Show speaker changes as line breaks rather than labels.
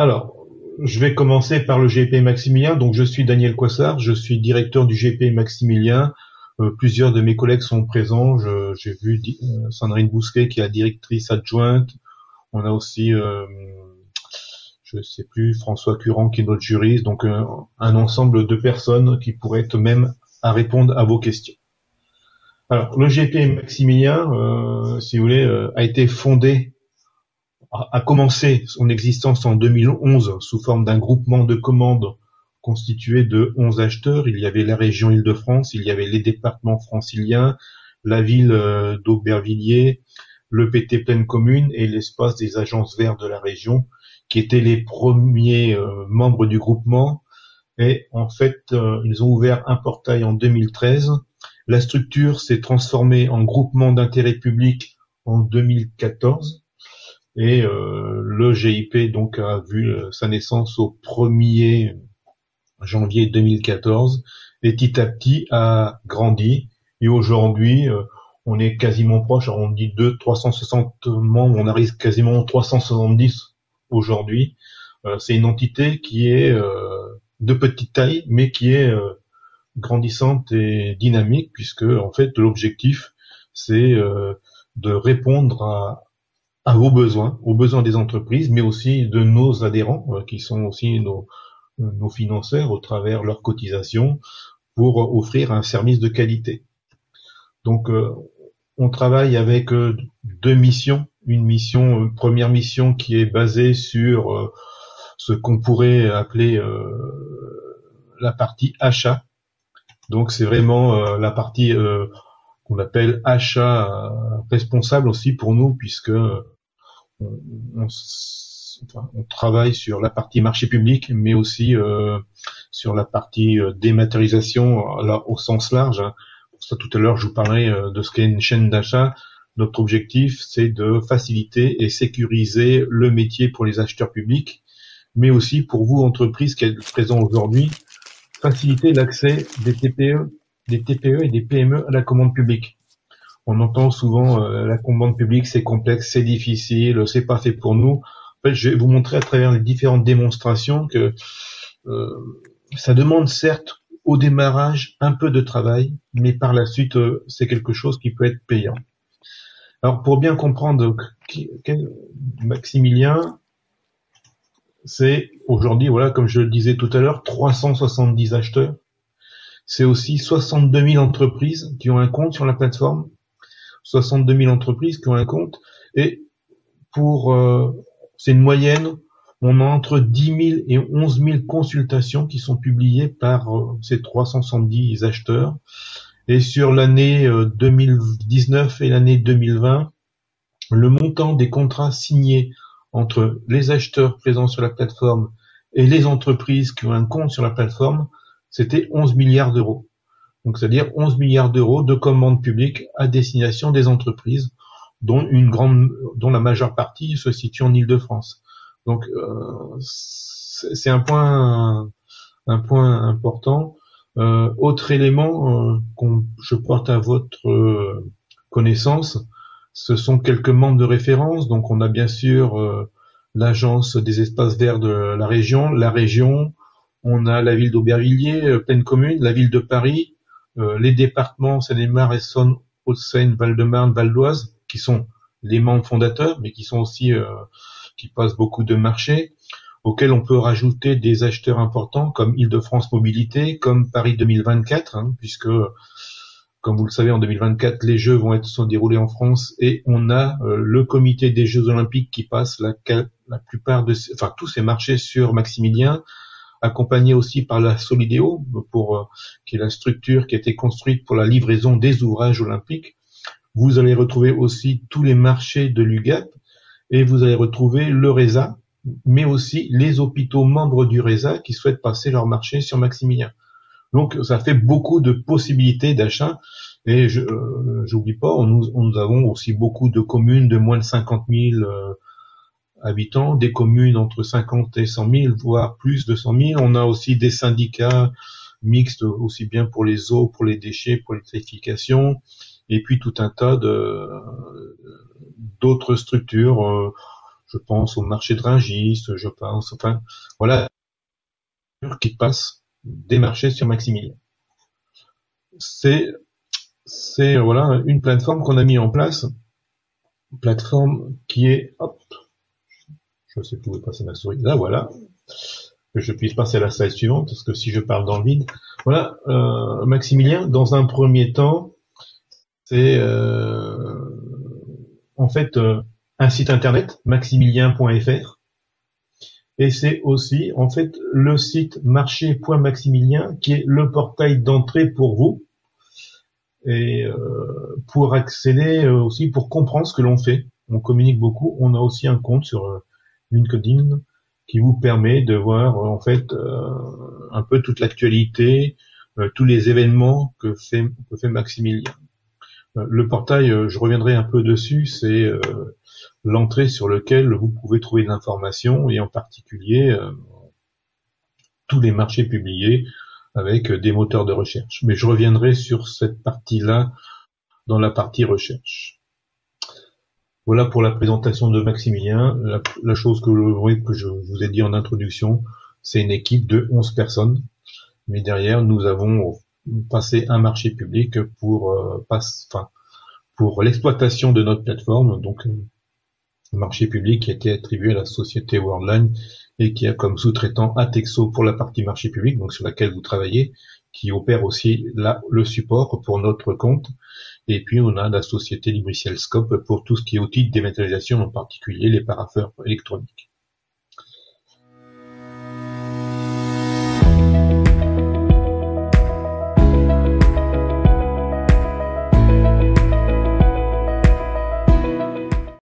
Alors, je vais commencer par le GP Maximilien. Donc, je suis Daniel Coissard, je suis directeur du GP Maximilien. Plusieurs de mes collègues sont présents. J'ai vu Sandrine Bousquet qui est la directrice adjointe. On a aussi, je sais plus, François Curran qui est notre juriste. Donc, un ensemble de personnes qui pourraient être même à répondre à vos questions. Alors, le GP Maximilien, si vous voulez, a été fondé a commencé son existence en 2011 sous forme d'un groupement de commandes constitué de 11 acheteurs. Il y avait la région Île-de-France, il y avait les départements franciliens, la ville d'Aubervilliers, le PT Pleine Commune et l'espace des agences vertes de la région, qui étaient les premiers membres du groupement. Et en fait, ils ont ouvert un portail en 2013. La structure s'est transformée en groupement d'intérêt public en 2014. Et le GIP donc a vu sa naissance au 1er janvier 2014 et petit à petit a grandi. Et aujourd'hui, on est quasiment proche. On dit 360 membres, on arrive quasiment aux 370 aujourd'hui. C'est une entité qui est de petite taille, mais qui est grandissante et dynamique, puisque en fait l'objectif c'est de répondre à vos besoins, aux besoins des entreprises, mais aussi de nos adhérents, qui sont aussi nos financeurs au travers leurs cotisations, pour offrir un service de qualité. Donc, on travaille avec deux missions. Une première mission qui est basée sur ce qu'on pourrait appeler la partie achat. Donc, c'est vraiment la partie qu'on appelle achat responsable aussi pour nous, puisque on travaille sur la partie marché public, mais aussi sur la partie dématérialisation là, au sens large. Hein. Pour ça, tout à l'heure, je vous parlais de ce qu'est une chaîne d'achat. Notre objectif, c'est de faciliter et sécuriser le métier pour les acheteurs publics, mais aussi pour vous, entreprises qui êtes présents aujourd'hui, faciliter l'accès des TPE et des PME à la commande publique. On entend souvent la commande publique, c'est complexe, c'est difficile, c'est pas fait pour nous. En fait, je vais vous montrer à travers les différentes démonstrations que ça demande certes au démarrage un peu de travail, mais par la suite, c'est quelque chose qui peut être payant. Alors, pour bien comprendre Maximilien, c'est aujourd'hui, voilà, comme je le disais tout à l'heure, 370 acheteurs. C'est aussi 62 000 entreprises qui ont un compte sur la plateforme. 62 000 entreprises qui ont un compte, et pour c'est une moyenne, on a entre 10 000 et 11 000 consultations qui sont publiées par ces 370 acheteurs. Et sur l'année 2019 et l'année 2020, le montant des contrats signés entre les acheteurs présents sur la plateforme et les entreprises qui ont un compte sur la plateforme, c'était 11 milliards d'euros. Donc, c'est-à-dire 11 milliards d'euros de commandes publiques à destination des entreprises, dont la majeure partie se situe en Île-de-France. Donc, c'est un point important. Autre élément je porte à votre connaissance, ce sont quelques membres de référence. Donc, on a bien sûr l'agence des espaces verts de la région, on a la ville d'Aubervilliers, Pleine Commune, la ville de Paris, les départements Seine-et-Marne, Essonne, Hauts-de-Seine, Val-de-Marne, Val d'Oise, qui sont les membres fondateurs, mais qui sont aussi qui passent beaucoup de marchés, auxquels on peut rajouter des acheteurs importants comme Île-de-France Mobilité, comme Paris 2024, hein, puisque, comme vous le savez, en 2024, les Jeux vont se dérouler en France, et on a le comité des Jeux Olympiques qui passe la plupart tous ces marchés sur Maximilien, accompagné aussi par la Solidéo, qui est la structure qui a été construite pour la livraison des ouvrages olympiques. Vous allez retrouver aussi tous les marchés de l'UGAP, et vous allez retrouver le RESA, mais aussi les hôpitaux membres du RESA qui souhaitent passer leur marché sur Maximilien. Donc, ça fait beaucoup de possibilités d'achat, et j'oublie pas, nous avons aussi beaucoup de communes de moins de 50 000 habitants, des communes entre 50 et 100 000, voire plus de 100 000. On a aussi des syndicats mixtes, aussi bien pour les eaux, pour les déchets, pour l'électrification, et puis tout un tas d'autres structures. Je pense au marché de Rungis, je pense, enfin, voilà, qui passe des marchés sur Maximilien. C'est, voilà, une plateforme qu'on a mis en place, une plateforme qui est, hop, je sais plus où est passée ma souris, là, voilà, que je puisse passer à la slide suivante, parce que si je parle dans le vide, voilà, Maximilien, dans un premier temps, c'est en fait un site internet, maximilien.fr, et c'est aussi en fait le site marché.maximilien qui est le portail d'entrée pour vous, et pour accéder aussi, pour comprendre ce que l'on fait. On communique beaucoup, on a aussi un compte sur LinkedIn qui vous permet de voir en fait un peu toute l'actualité, tous les événements que fait Maximilien. Le portail, je reviendrai un peu dessus, c'est l'entrée sur lequel vous pouvez trouver de l'information, et en particulier tous les marchés publiés avec des moteurs de recherche. Mais je reviendrai sur cette partie-là dans la partie recherche. Voilà pour la présentation de Maximilien. La chose que je vous ai dit en introduction, c'est une équipe de 11 personnes. Mais derrière, nous avons passé un marché public pour l'exploitation de notre plateforme. Donc, le marché public qui a été attribué à la société Worldline et qui a comme sous-traitant Atexo pour la partie marché public, donc sur laquelle vous travaillez, qui opère aussi là le support pour notre compte. Et puis on a la société Libriciel Scope pour tout ce qui est outils de dématérialisation, en particulier les parapheurs électroniques.